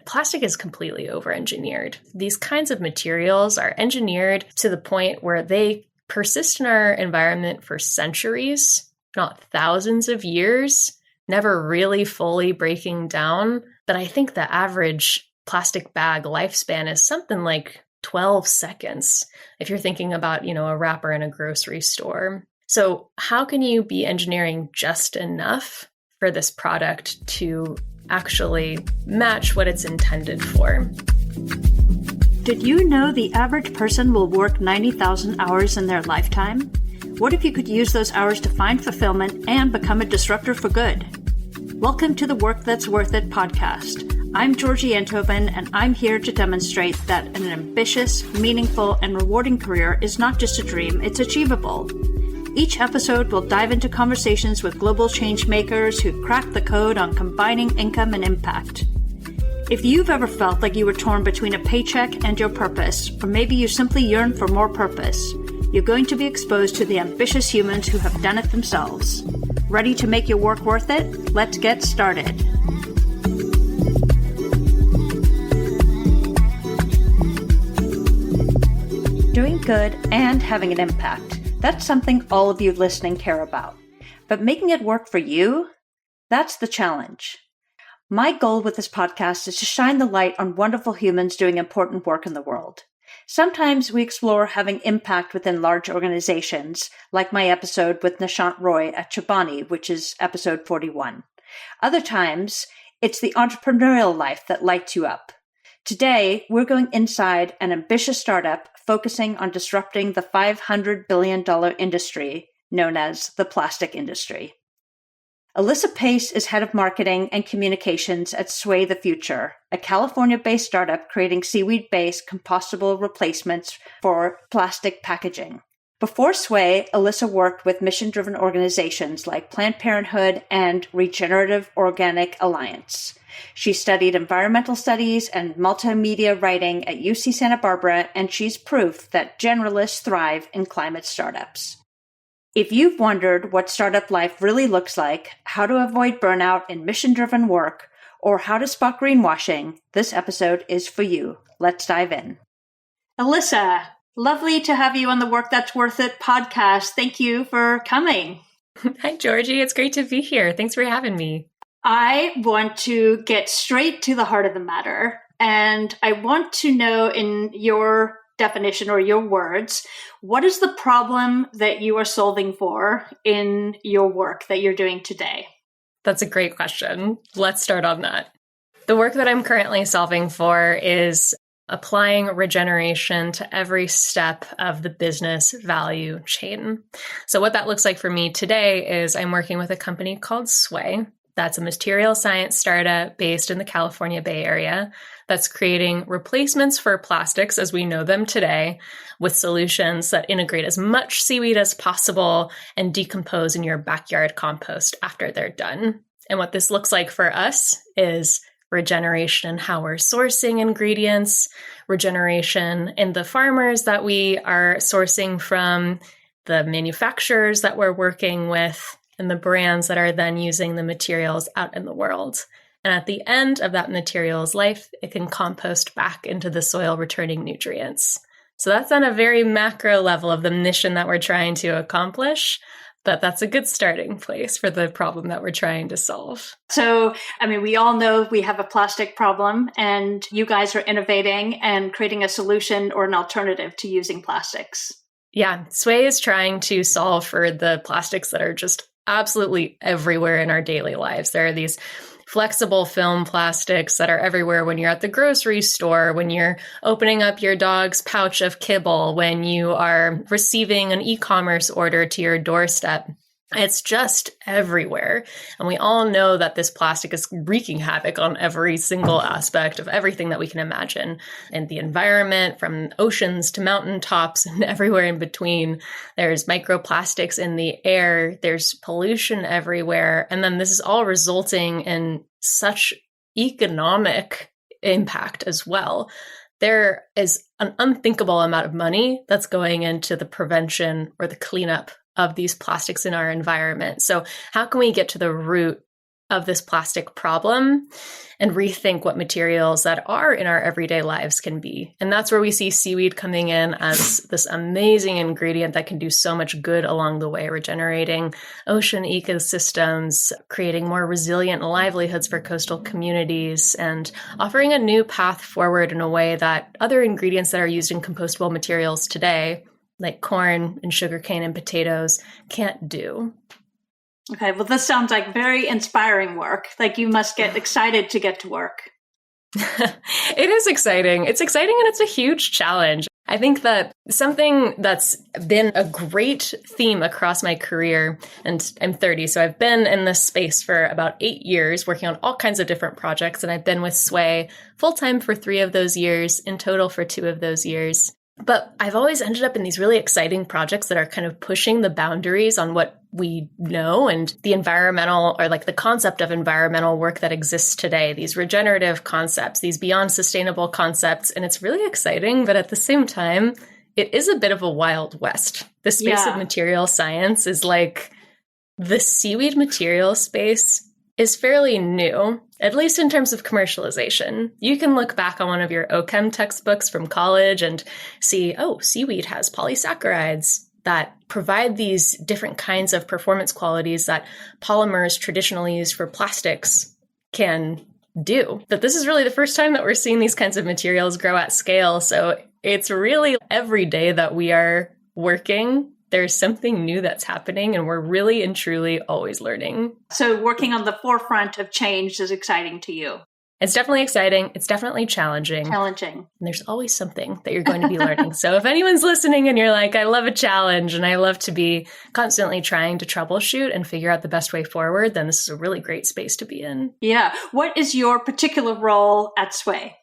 plastic is completely over-engineered. These kinds of materials are engineered to the point where they persist in our environment for centuries, not thousands of years, never really fully breaking down. But I think the average plastic bag lifespan is something like 12 seconds, if you're thinking about, a wrapper in a grocery store. So how can you be engineering just enough for this product to actually match what it's intended for? Did you know the average person will work 90,000 hours in their lifetime? What if you could use those hours to find fulfillment and become a disruptor for good? Welcome to the Work That's Worth It podcast. I'm Georgie Enthoven, and I'm here to demonstrate that an ambitious, meaningful, and rewarding career is not just a dream, it's achievable. Each episode will dive into conversations with global change makers who cracked the code on combining income and impact. If you've ever felt like you were torn between a paycheck and your purpose, or maybe you simply yearn for more purpose, you're going to be exposed to the ambitious humans who have done it themselves. Ready to make your work worth it? Let's get started. Doing good and having an impact. That's something all of you listening care about. But making it work for you? That's the challenge. My goal with this podcast is to shine the light on wonderful humans doing important work in the world. Sometimes we explore having impact within large organizations, like my episode with Nishant Roy at Chobani, which is episode 41. Other times, it's the entrepreneurial life that lights you up. Today, we're going inside an ambitious startup focusing on disrupting the $500 billion industry known as the plastic industry. Alyssa Pace is head of marketing and communications at Sway the Future, a California-based startup creating seaweed-based compostable replacements for plastic packaging. Before Sway, Alyssa worked with mission-driven organizations like Planned Parenthood and Regenerative Organic Alliance. She studied environmental studies and multimedia writing at UC Santa Barbara, and she's proof that generalists thrive in climate startups. If you've wondered what startup life really looks like, how to avoid burnout in mission-driven work, or how to spot greenwashing, this episode is for you. Let's dive in. Alyssa, lovely to have you on the Work That's Worth It podcast. Thank you for coming. Hi, Georgie. It's great to be here. Thanks for having me. I want to get straight to the heart of the matter, and I want to know, in your definition or your words, what is the problem that you are solving for in your work that you're doing today? That's a great question. Let's start on that. The work that I'm currently solving for is applying regeneration to every step of the business value chain. So what that looks like for me today is I'm working with a company called Sway. That's a material science startup based in the California Bay Area that's creating replacements for plastics as we know them today with solutions that integrate as much seaweed as possible and decompose in your backyard compost after they're done. And what this looks like for us is regeneration in how we're sourcing ingredients, regeneration in the farmers that we are sourcing from, the manufacturers that we're working with, and the brands that are then using the materials out in the world. And at the end of that material's life, it can compost back into the soil, returning nutrients. So that's on a very macro level of the mission that we're trying to accomplish, but that's a good starting place for the problem that we're trying to solve. So, we all know we have a plastic problem, and you guys are innovating and creating a solution or an alternative to using plastics. Yeah, Sway is trying to solve for the plastics that are just absolutely everywhere in our daily lives. There are these flexible film plastics that are everywhere when you're at the grocery store, when you're opening up your dog's pouch of kibble, when you are receiving an e-commerce order to your doorstep. It's just everywhere. And we all know that this plastic is wreaking havoc on every single aspect of everything that we can imagine in the environment, from oceans to mountaintops and everywhere in between. There's microplastics in the air. There's pollution everywhere. And then this is all resulting in such economic impact as well. There is an unthinkable amount of money that's going into the prevention or the cleanup of these plastics in our environment. So how can we get to the root of this plastic problem and rethink what materials that are in our everyday lives can be. And that's where we see seaweed coming in as this amazing ingredient that can do so much good along the way, regenerating ocean ecosystems, creating more resilient livelihoods for coastal communities, and offering a new path forward in a way that other ingredients that are used in compostable materials today, like corn and sugarcane and potatoes, can't do. Okay, well, this sounds like very inspiring work. Like you must get excited to get to work. It is exciting. It's exciting and it's a huge challenge. I think that something that's been a great theme across my career, and I'm 30, so I've been in this space for about 8 years, working on all kinds of different projects, and I've been with Sway full-time for 3 of those years, in total for 2 of those years. But I've always ended up in these really exciting projects that are kind of pushing the boundaries on what we know and the environmental, or like the concept of environmental work that exists today, these regenerative concepts, these beyond sustainable concepts. And it's really exciting, but at the same time, it is a bit of a wild west. The space of material science is like the seaweed material space is fairly new, at least in terms of commercialization. You can look back on one of your OChem textbooks from college and see, oh, seaweed has polysaccharides that provide these different kinds of performance qualities that polymers traditionally used for plastics can do. But this is really the first time that we're seeing these kinds of materials grow at scale. So it's really every day that we are working, there's something new that's happening, and we're really and truly always learning. So working on the forefront of change is exciting to you. It's definitely exciting. It's definitely challenging. And there's always something that you're going to be learning. So if anyone's listening and you're like, I love a challenge and I love to be constantly trying to troubleshoot and figure out the best way forward, then this is a really great space to be in. Yeah. What is your particular role at Sway?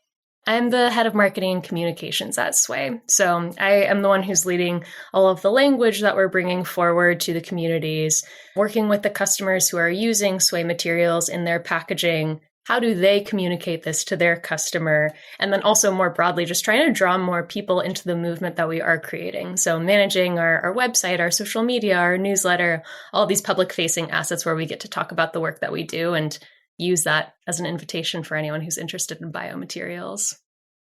I'm the head of marketing and communications at Sway. So I am the one who's leading all of the language that we're bringing forward to the communities, working with the customers who are using Sway materials in their packaging. How do they communicate this to their customer? And then also more broadly, just trying to draw more people into the movement that we are creating. So managing our website, our social media, our newsletter, all these public-facing assets where we get to talk about the work that we do and use that as an invitation for anyone who's interested in biomaterials.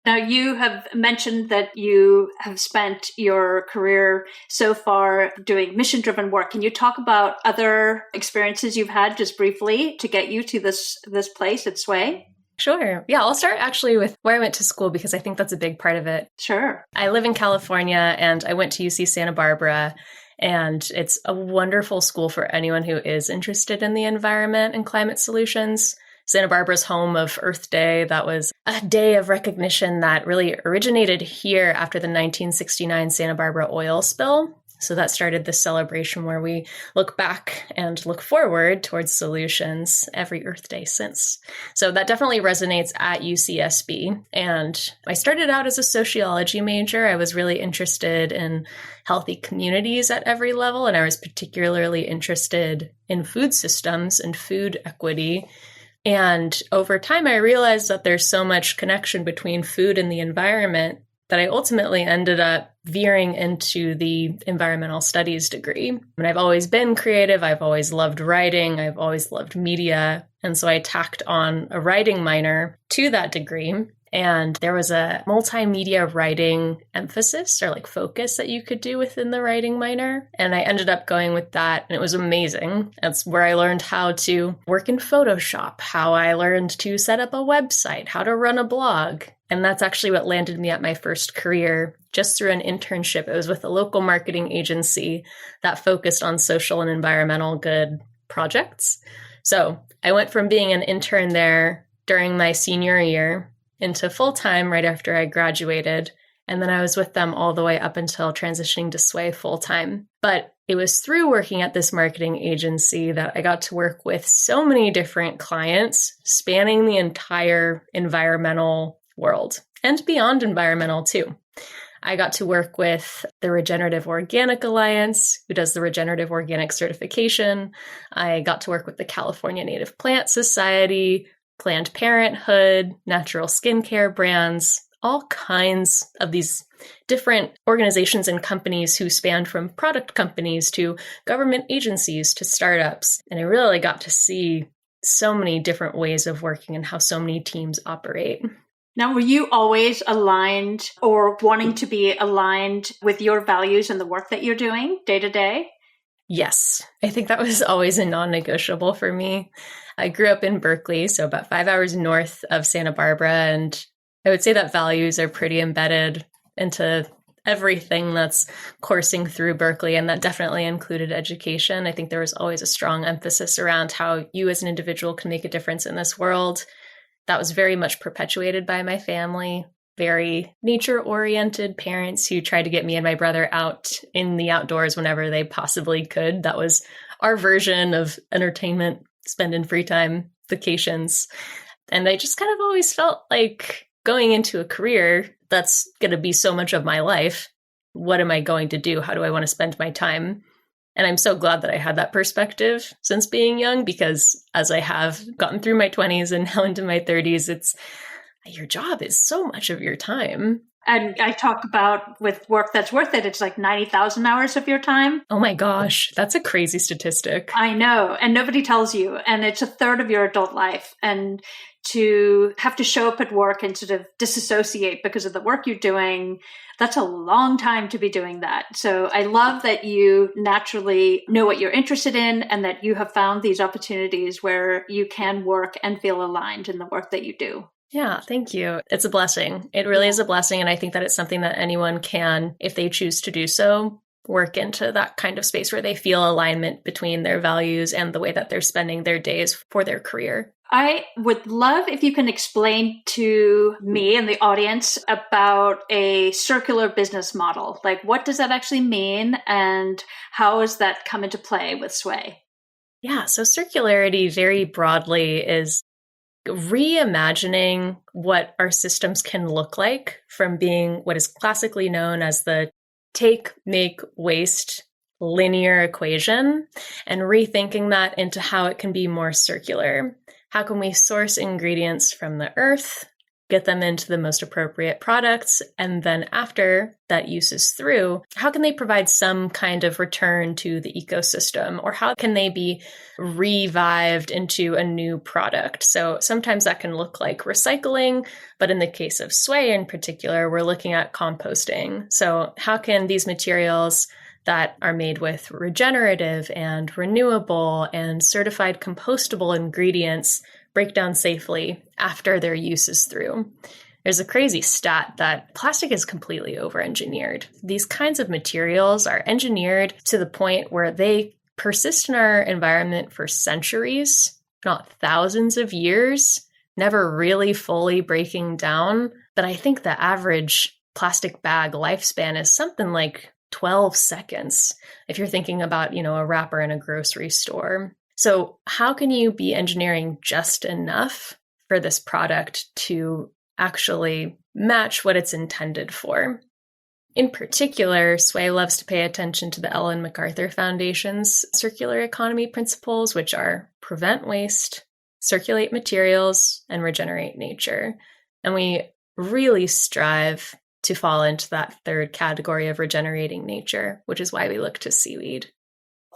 Now, you have mentioned that you have spent your career so far doing mission-driven work. Can you talk about other experiences you've had just briefly to get you to this place at Sway? Sure. Yeah, I'll start actually with where I went to school because I think that's a big part of it. Sure. I live in California and I went to UC Santa Barbara. And it's a wonderful school for anyone who is interested in the environment and climate solutions. Santa Barbara's home of Earth Day. That was a day of recognition that really originated here after the 1969 Santa Barbara oil spill. So that started this celebration where we look back and look forward towards solutions every Earth Day since. So that definitely resonates at UCSB. And I started out as a sociology major. I was really interested in healthy communities at every level. And I was particularly interested in food systems and food equity. And over time, I realized that there's so much connection between food and the environment that I ultimately ended up veering into the environmental studies degree. And I've always been creative. I've always loved writing. I've always loved media. And so I tacked on a writing minor to that degree. And there was a multimedia writing emphasis or like focus that you could do within the writing minor. And I ended up going with that. And it was amazing. That's where I learned how to work in Photoshop, how I learned to set up a website, how to run a blog. And that's actually what landed me at my first career just through an internship. It was with a local marketing agency that focused on social and environmental good projects. So I went from being an intern there during my senior year into full-time right after I graduated. And then I was with them all the way up until transitioning to Sway full-time. But it was through working at this marketing agency that I got to work with so many different clients spanning the entire environmental world and beyond environmental too. I got to work with the Regenerative Organic Alliance, who does the Regenerative Organic certification. I got to work with the California Native Plant Society, Planned Parenthood, natural skincare brands, all kinds of these different organizations and companies who span from product companies to government agencies to startups. And I really got to see so many different ways of working and how so many teams operate. Now, were you always aligned or wanting to be aligned with your values and the work that you're doing day to day? Yes, I think that was always a non-negotiable for me. I grew up in Berkeley, so about 5 hours north of Santa Barbara, and I would say that values are pretty embedded into everything that's coursing through Berkeley, and that definitely included education. I think there was always a strong emphasis around how you as an individual can make a difference in this world. That was very much perpetuated by my family. Very nature-oriented parents who tried to get me and my brother out in the outdoors whenever they possibly could. That was our version of entertainment, spending free time, vacations. And I just kind of always felt like going into a career that's going to be so much of my life. What am I going to do? How do I want to spend my time? And I'm so glad that I had that perspective since being young, because as I have gotten through my 20s and now into my 30s, your job is so much of your time. And I talk about with work that's worth it, it's like 90,000 hours of your time. Oh my gosh, that's a crazy statistic. I know. And nobody tells you. And it's a third of your adult life. And to have to show up at work and sort of disassociate because of the work you're doing, that's a long time to be doing that. So I love that you naturally know what you're interested in and that you have found these opportunities where you can work and feel aligned in the work that you do. Yeah, thank you. It's a blessing. It really is a blessing. And I think that it's something that anyone can, if they choose to do so, work into that kind of space where they feel alignment between their values and the way that they're spending their days for their career. I would love if you can explain to me and the audience about a circular business model. Like, what does that actually mean and how has that come into play with Sway? Yeah, so circularity very broadly is reimagining what our systems can look like from being what is classically known as the take, make, waste linear equation and rethinking that into how it can be more circular. How can we source ingredients from the earth, get them into the most appropriate products, and then after that use is through, how can they provide some kind of return to the ecosystem, or how can they be revived into a new product? So sometimes that can look like recycling, but in the case of Sway in particular, we're looking at composting. So how can these materials that are made with regenerative and renewable and certified compostable ingredients break down safely after their use is through? There's a crazy stat that plastic is completely over-engineered. These kinds of materials are engineered to the point where they persist in our environment for centuries, if not thousands of years, never really fully breaking down. But I think the average plastic bag lifespan is something like 12 seconds if you're thinking about, a wrapper in a grocery store. So how can you be engineering just enough for this product to actually match what it's intended for? In particular, Sway loves to pay attention to the Ellen MacArthur Foundation's circular economy principles, which are prevent waste, circulate materials, and regenerate nature. And we really strive to fall into that third category of regenerating nature, which is why we look to seaweed.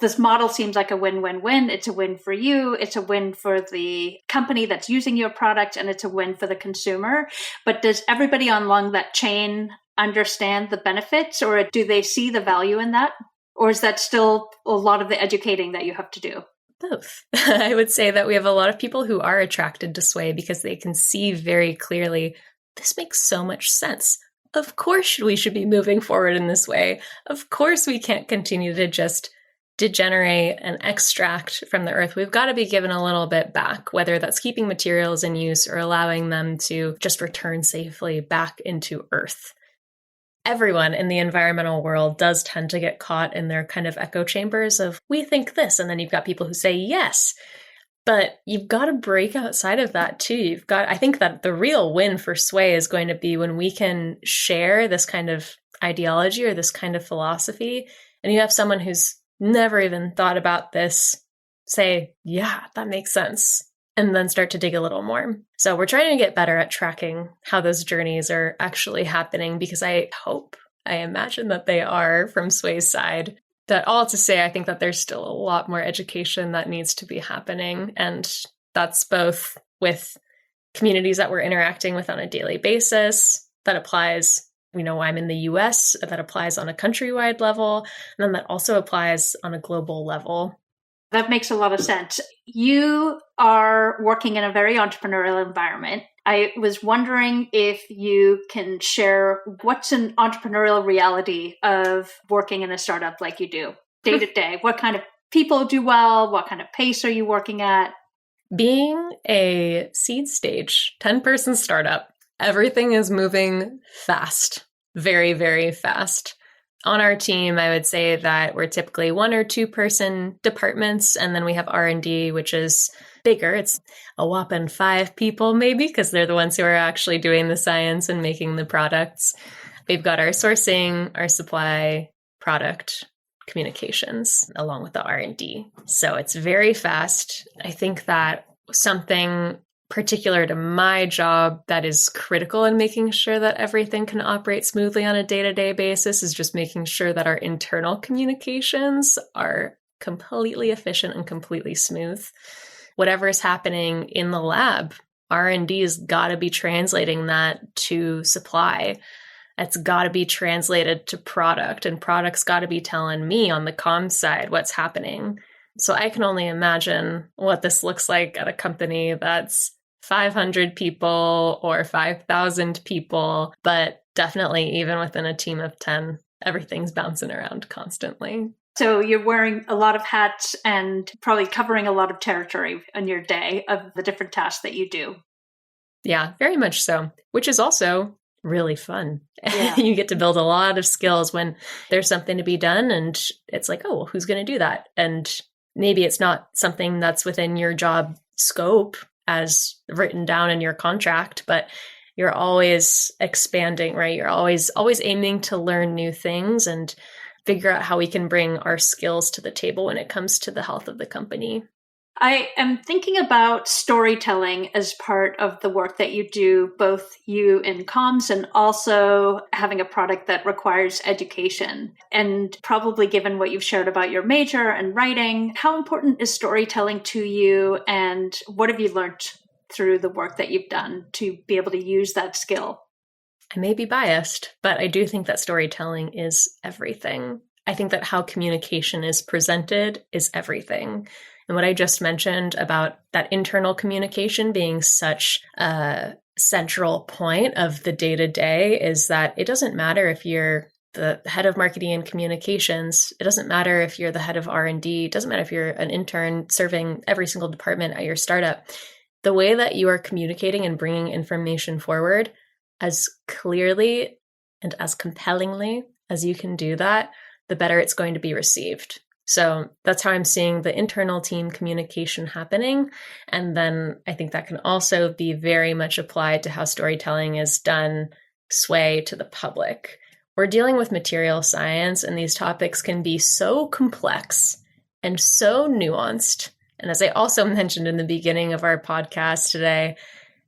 This model seems like a win-win-win. It's a win for you. It's a win for the company that's using your product, and it's a win for the consumer. But does everybody along that chain understand the benefits, or do they see the value in that? Or is that still a lot of the educating that you have to do? Both. I would say that we have a lot of people who are attracted to Sway because they can see very clearly, this makes so much sense. Of course we should be moving forward in this way. Of course we can't continue to just degenerate and extract from the earth. We've got to be given a little bit back, whether that's keeping materials in use or allowing them to just return safely back into earth. Everyone in the environmental world does tend to get caught in their kind of echo chambers of, we think this, and then you've got people who say yes. But you've got to break outside of that too. I think that the real win for Sway is going to be when we can share this kind of ideology or this kind of philosophy, and you have someone who's never even thought about this say, yeah, that makes sense, and then start to dig a little more. So we're trying to get better at tracking how those journeys are actually happening, because I imagine that they are from Sway's side. That all to say, I think that there's still a lot more education that needs to be happening. And That's both with communities that we're interacting with on a daily basis. That applies, I'm in the US, that applies on a countrywide level, and then that also applies on a global level. That makes a lot of sense. You are working in a very entrepreneurial environment. I was wondering if you can share what's an entrepreneurial reality of working in a startup like you do day to day. What kind of people do well? What kind of pace are you working at? Being a seed stage, 10-person startup, everything is moving fast, very, very fast. On our team, I would say that we're typically 1 or 2 person departments, and then we have R&D, which is bigger. It's a whopping 5 people maybe, because they're the ones who are actually doing the science and making the products. We've got our sourcing, our supply, product, communications, along with the R&D. So it's very fast. I think that something particular to my job that is critical in making sure that everything can operate smoothly on a day-to-day basis is just making sure that our internal communications are completely efficient and completely smooth. Whatever is happening in the lab, R&D's got to be translating that to supply. It's got to be translated to product, and product's got to be telling me on the comms side what's happening. So I can only imagine what this looks like at a company that's 500 people or 5,000 people, but definitely even within a team of 10, everything's bouncing around constantly. So you're wearing a lot of hats and probably covering a lot of territory in your day of the different tasks that you do. Yeah, very much so, which is also really fun. Yeah. You get to build a lot of skills when there's something to be done, and it's like, oh, well, who's going to do that? And maybe it's not something that's within your job scope as written down in your contract, but you're always expanding, right? You're always aiming to learn new things and figure out how we can bring our skills to the table when it comes to the health of the company. I am thinking about storytelling as part of the work that you do, both you in comms and also having a product that requires education. And probably given what you've shared about your major and writing, how important is storytelling to you, and what have you learned through the work that you've done to be able to use that skill? I may be biased, but I do think that storytelling is everything. I think that how communication is presented is everything. And what I just mentioned about that internal communication being such a central point of the day-to-day is that it doesn't matter if you're the head of marketing and communications. It doesn't matter if you're the head of R&D. It doesn't matter if you're an intern serving every single department at your startup. The way that you are communicating and bringing information forward as clearly and as compellingly as you can do that, the better it's going to be received. So that's how I'm seeing the internal team communication happening. And then I think that can also be very much applied to how storytelling is done sway to the public. We're dealing with material science, and these topics can be so complex and so nuanced. And as I also mentioned in the beginning of our podcast today,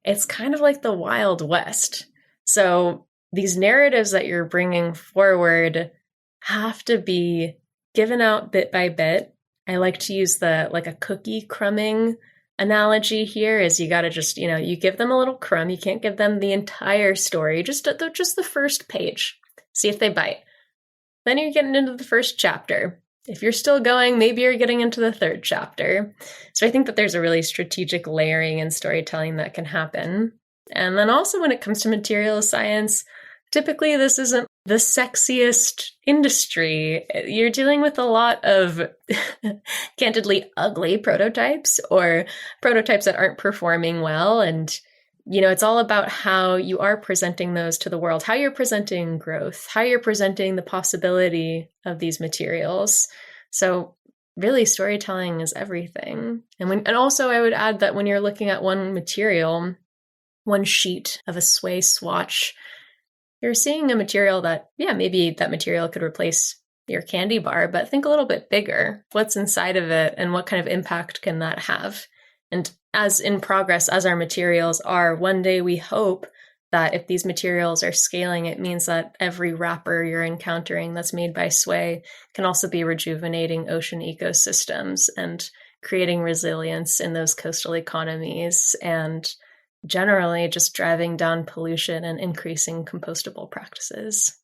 it's kind of like the Wild West. So these narratives that you're bringing forward have to be given out bit by bit. I like to use a cookie crumbing analogy here is you got to just, you give them a little crumb. You can't give them the entire story, just the first page. See if they bite. Then you're getting into the first chapter. If you're still going, maybe you're getting into the third chapter. So I think that there's a really strategic layering and storytelling that can happen. And then also when it comes to material science, typically this isn't the sexiest industry. You're dealing with a lot of candidly ugly prototypes or prototypes that aren't performing well. And, it's all about how you are presenting those to the world, how you're presenting growth, how you're presenting the possibility of these materials. So really storytelling is everything. And also I would add that when you're looking at one material, one sheet of a sway swatch, you're seeing a material that, maybe that material could replace your candy bar, but think a little bit bigger. What's inside of it and what kind of impact can that have? And as in progress, as our materials are, one day we hope that if these materials are scaling, it means that every wrapper you're encountering that's made by Sway can also be rejuvenating ocean ecosystems and creating resilience in those coastal economies, and generally just driving down pollution and increasing compostable practices.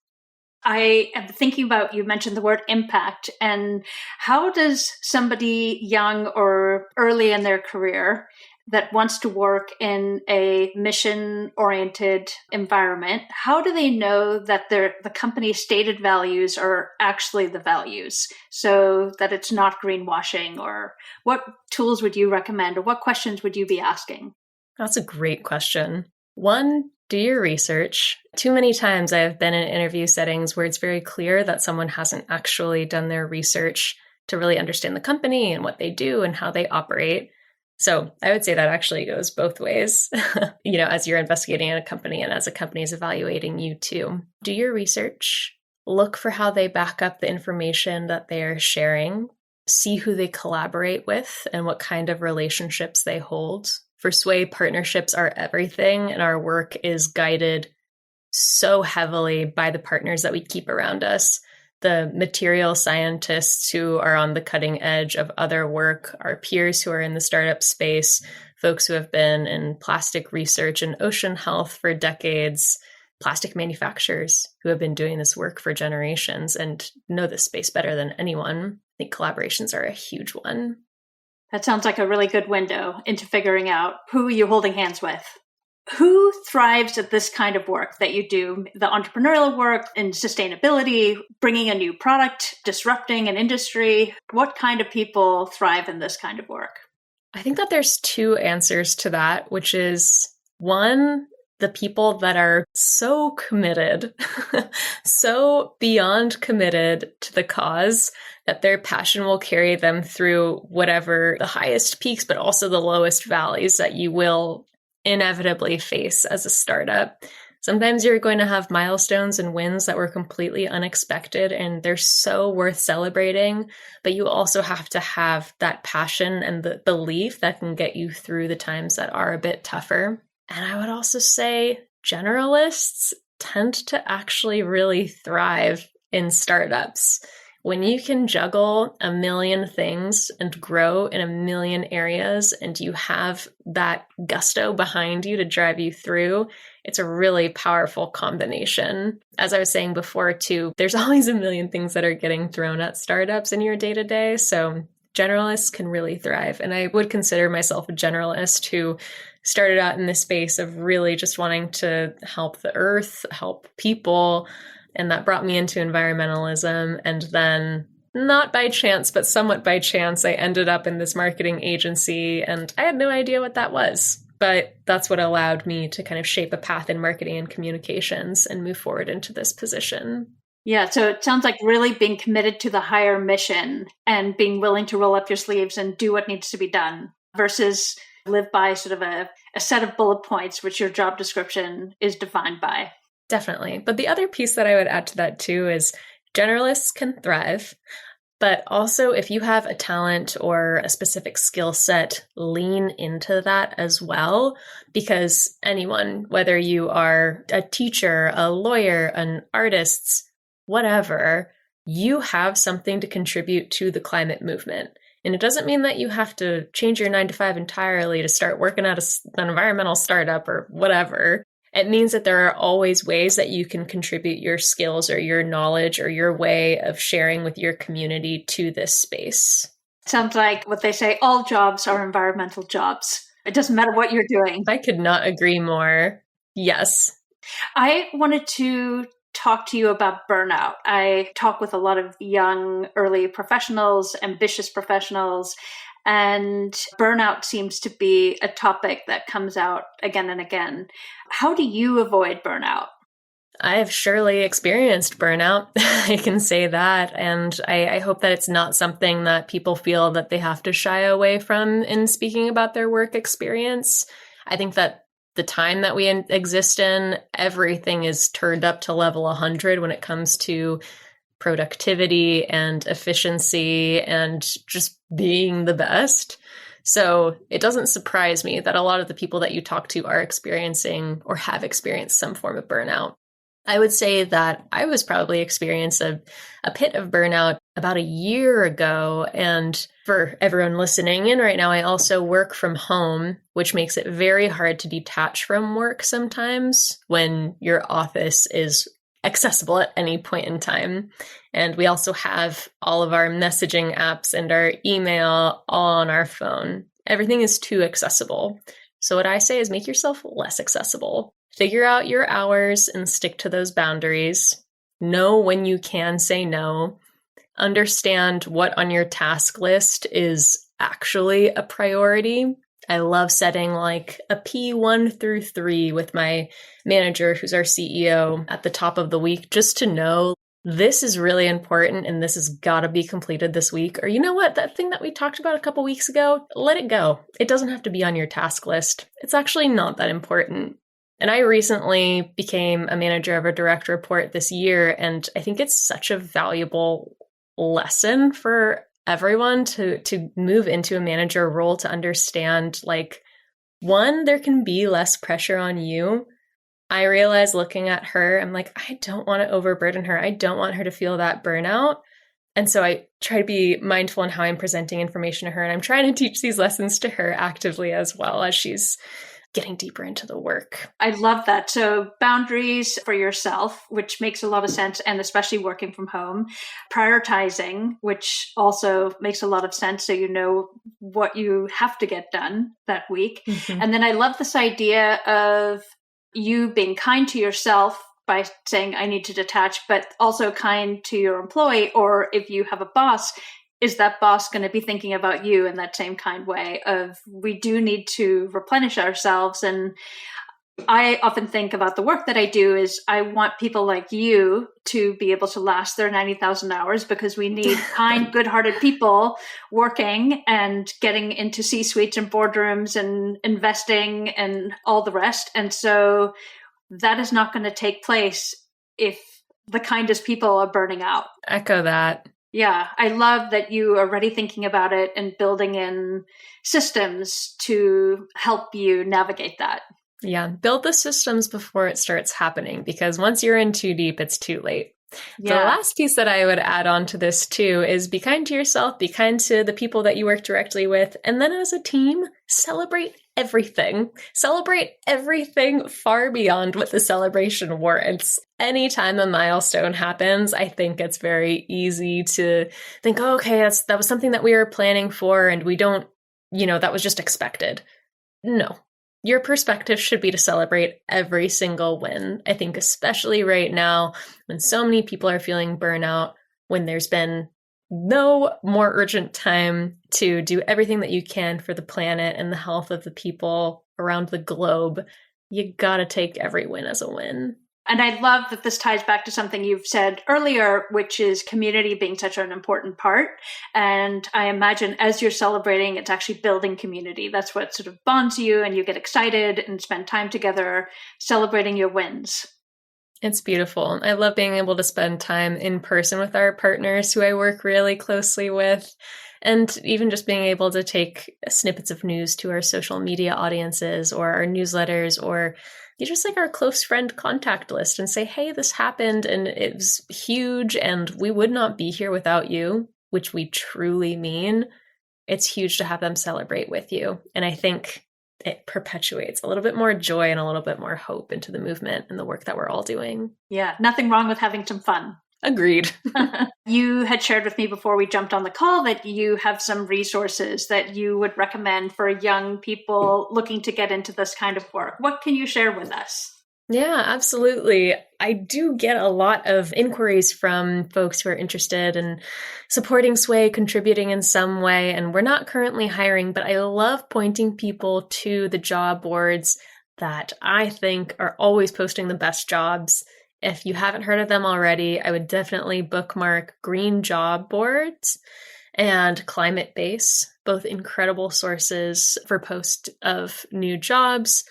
I am thinking about, you mentioned the word impact, and how does somebody young or early in their career that wants to work in a mission-oriented environment, how do they know that the company's stated values are actually the values, so that it's not greenwashing? Or what tools would you recommend, or what questions would you be asking? That's a great question. One, do your research. Too many times I have been in interview settings where it's very clear that someone hasn't actually done their research to really understand the company and what they do and how they operate. So I would say that actually goes both ways, as you're investigating a company and as a company is evaluating you too. Do your research, look for how they back up the information that they are sharing, see who they collaborate with and what kind of relationships they hold. For Sway, partnerships are everything, and our work is guided so heavily by the partners that we keep around us. The material scientists who are on the cutting edge of other work, our peers who are in the startup space, folks who have been in plastic research and ocean health for decades, plastic manufacturers who have been doing this work for generations and know this space better than anyone. I think collaborations are a huge one. That sounds like a really good window into figuring out who you're holding hands with. Who thrives at this kind of work that you do, the entrepreneurial work in sustainability, bringing a new product, disrupting an industry? What kind of people thrive in this kind of work? I think that there's two answers to that, which is one, the people that are so committed, so beyond committed to the cause that their passion will carry them through whatever the highest peaks, but also the lowest valleys that you will inevitably face as a startup. Sometimes you're going to have milestones and wins that were completely unexpected, and they're so worth celebrating, but you also have to have that passion and the belief that can get you through the times that are a bit tougher. And I would also say generalists tend to actually really thrive in startups. When you can juggle a million things and grow in a million areas and you have that gusto behind you to drive you through, it's a really powerful combination. As I was saying before too, there's always a million things that are getting thrown at startups in your day-to-day. So generalists can really thrive. And I would consider myself a generalist who started out in this space of really just wanting to help the earth, help people. And that brought me into environmentalism. And then, not by chance, but somewhat by chance, I ended up in this marketing agency. And I had no idea what that was. But that's what allowed me to kind of shape a path in marketing and communications and move forward into this position. Yeah, so it sounds like really being committed to the higher mission and being willing to roll up your sleeves and do what needs to be done versus live by sort of a set of bullet points, which your job description is defined by. Definitely. But the other piece that I would add to that too is generalists can thrive, but also if you have a talent or a specific skill set, lean into that as well, because anyone, whether you are a teacher, a lawyer, an artist, whatever, you have something to contribute to the climate movement. And it doesn't mean that you have to change your 9 to 5 entirely to start working at an environmental startup or whatever. It means that there are always ways that you can contribute your skills or your knowledge or your way of sharing with your community to this space. Sounds like what they say, all jobs are environmental jobs. It doesn't matter what you're doing. I could not agree more. Yes. I wanted to talk to you about burnout. I talk with a lot of young, early professionals, ambitious professionals, and burnout seems to be a topic that comes out again and again. How do you avoid burnout? I have surely experienced burnout. I can say that. And I hope that it's not something that people feel that they have to shy away from in speaking about their work experience. I think that the time that we exist in, everything is turned up to level 100 when it comes to productivity and efficiency and just being the best. So it doesn't surprise me that a lot of the people that you talk to are experiencing or have experienced some form of burnout. I would say that I was probably experienced a pit of burnout about a year ago. And for everyone listening in right now, I also work from home, which makes it very hard to detach from work sometimes when your office is accessible at any point in time. And we also have all of our messaging apps and our email all on our phone. Everything is too accessible. So what I say is make yourself less accessible. Figure out your hours and stick to those boundaries. Know when you can say no. Understand what on your task list is actually a priority. I love setting like a P1 through 3 with my manager, who's our CEO, at the top of the week, just to know this is really important and this has got to be completed this week. Or you know what, that thing that we talked about a couple weeks ago, let it go. It doesn't have to be on your task list. It's actually not that important. And I recently became a manager of a direct report this year, and I think it's such a valuable lesson for everyone to move into a manager role, to understand, like, one, there can be less pressure on you. I realized looking at her, I'm like, I don't want to overburden her. I don't want her to feel that burnout. And so I try to be mindful in how I'm presenting information to her. And I'm trying to teach these lessons to her actively as well as she's getting deeper into the work. I love that. So boundaries for yourself, which makes a lot of sense, and especially working from home. Prioritizing, which also makes a lot of sense, so you know what you have to get done that week. Mm-hmm. And then I love this idea of you being kind to yourself by saying, I need to detach, but also kind to your employee, or if you have a boss, is that boss going to be thinking about you in that same kind way of, we do need to replenish ourselves. And I often think about the work that I do is I want people like you to be able to last their 90,000 hours, because we need kind, good-hearted people working and getting into C-suites and boardrooms and investing and all the rest. And so that is not going to take place if the kindest people are burning out. Echo that. Yeah, I love that you are already thinking about it and building in systems to help you navigate that. Yeah, build the systems before it starts happening, because once you're in too deep, it's too late. Yeah. The last piece that I would add on to this too is be kind to yourself, be kind to the people that you work directly with, and then as a team, celebrate everything. Celebrate everything far beyond what the celebration warrants. Anytime a milestone happens, I think it's very easy to think, oh, okay, that was something that we were planning for, and we don't, that was just expected. No. Your perspective should be to celebrate every single win. I think especially right now, when so many people are feeling burnout, when there's been no more urgent time to do everything that you can for the planet and the health of the people around the globe, you gotta take every win as a win. And I love that this ties back to something you've said earlier, which is community being such an important part. And I imagine as you're celebrating, it's actually building community. That's what sort of bonds you, and you get excited and spend time together celebrating your wins. It's beautiful. I love being able to spend time in person with our partners who I work really closely with. And even just being able to take snippets of news to our social media audiences or our newsletters, or you just like our close friend contact list, and say, hey, this happened and it was huge and we would not be here without you, which we truly mean. It's huge to have them celebrate with you. And I think it perpetuates a little bit more joy and a little bit more hope into the movement and the work that we're all doing. Yeah, nothing wrong with having some fun. Agreed. You had shared with me before we jumped on the call that you have some resources that you would recommend for young people looking to get into this kind of work. What can you share with us? Yeah, absolutely. I do get a lot of inquiries from folks who are interested in supporting Sway, contributing in some way, and we're not currently hiring, but I love pointing people to the job boards that I think are always posting the best jobs. If you haven't heard of them already, I would definitely bookmark Green Job Boards and Climate Base, both incredible sources for posts of new jobs.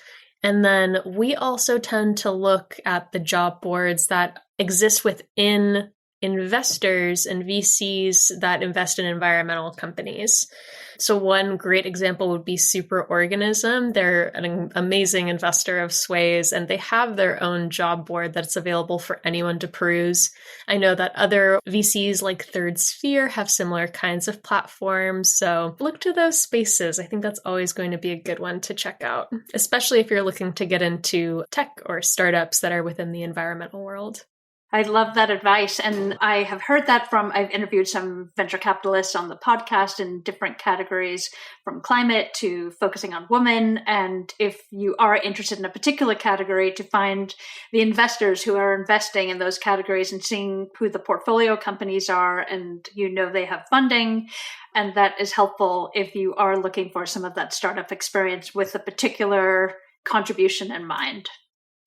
And then we also tend to look at the job boards that exist within investors and VCs that invest in environmental companies. So one great example would be Superorganism. They're an amazing investor of Sways, and they have their own job board that's available for anyone to peruse. I know that other VCs like Third Sphere have similar kinds of platforms, so look to those spaces. I think that's always going to be a good one to check out, especially if you're looking to get into tech or startups that are within the environmental world. I love that advice. And I have heard that I've interviewed some venture capitalists on the podcast in different categories, from climate to focusing on women. And if you are interested in a particular category, to find the investors who are investing in those categories and seeing who the portfolio companies are, and they have funding. And that is helpful if you are looking for some of that startup experience with a particular contribution in mind.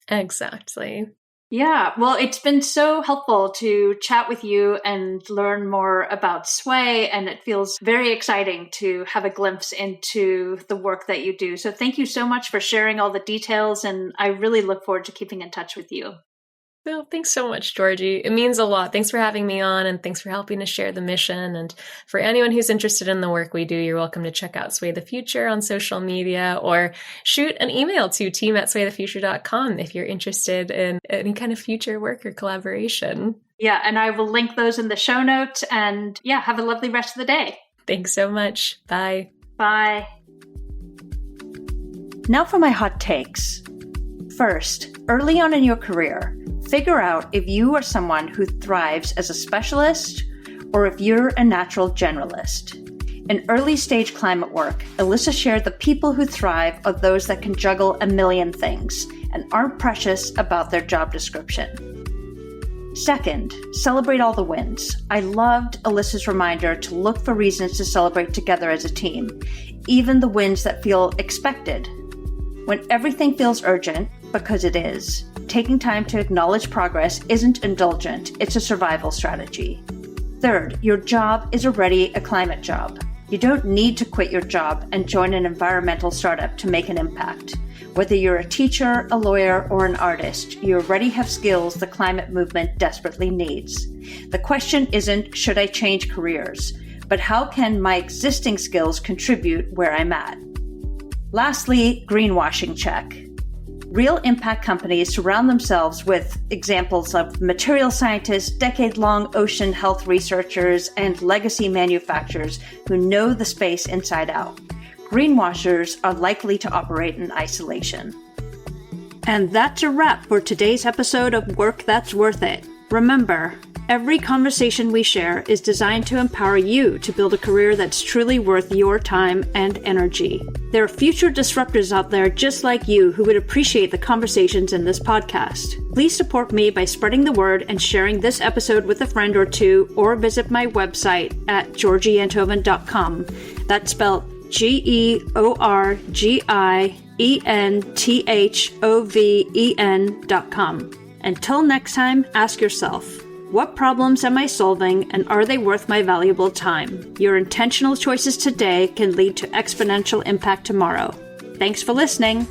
Exactly. Yeah, well, it's been so helpful to chat with you and learn more about Sway, and it feels very exciting to have a glimpse into the work that you do. So thank you so much for sharing all the details, and I really look forward to keeping in touch with you. Well, thanks so much, Georgie. It means a lot. Thanks for having me on, and thanks for helping to share the mission. And for anyone who's interested in the work we do, you're welcome to check out Sway the Future on social media, or shoot an email to team@swaythefuture.com if you're interested in any kind of future work or collaboration. Yeah, and I will link those in the show notes. And yeah, have a lovely rest of the day. Thanks so much. Bye. Bye. Now for my hot takes. First, early on in your career, figure out if you are someone who thrives as a specialist or if you're a natural generalist. In early stage climate work, Alyssa shared the people who thrive are those that can juggle a million things and aren't precious about their job description. Second, celebrate all the wins. I loved Alyssa's reminder to look for reasons to celebrate together as a team, even the wins that feel expected. When everything feels urgent, because it is, taking time to acknowledge progress isn't indulgent, it's a survival strategy. Third, your job is already a climate job. You don't need to quit your job and join an environmental startup to make an impact. Whether you're a teacher, a lawyer, or an artist, you already have skills the climate movement desperately needs. The question isn't, should I change careers, but how can my existing skills contribute where I'm at? Lastly, greenwashing check. Real impact companies surround themselves with examples of material scientists, decade-long ocean health researchers, and legacy manufacturers who know the space inside out. Greenwashers are likely to operate in isolation. And that's a wrap for today's episode of Work That's Worth It. Remember, every conversation we share is designed to empower you to build a career that's truly worth your time and energy. There are future disruptors out there just like you who would appreciate the conversations in this podcast. Please support me by spreading the word and sharing this episode with a friend or two, or visit my website at georgieenthoven.com. That's spelled GeorgieEnthoven.com. Until next time, ask yourself, what problems am I solving, and are they worth my valuable time? Your intentional choices today can lead to exponential impact tomorrow. Thanks for listening.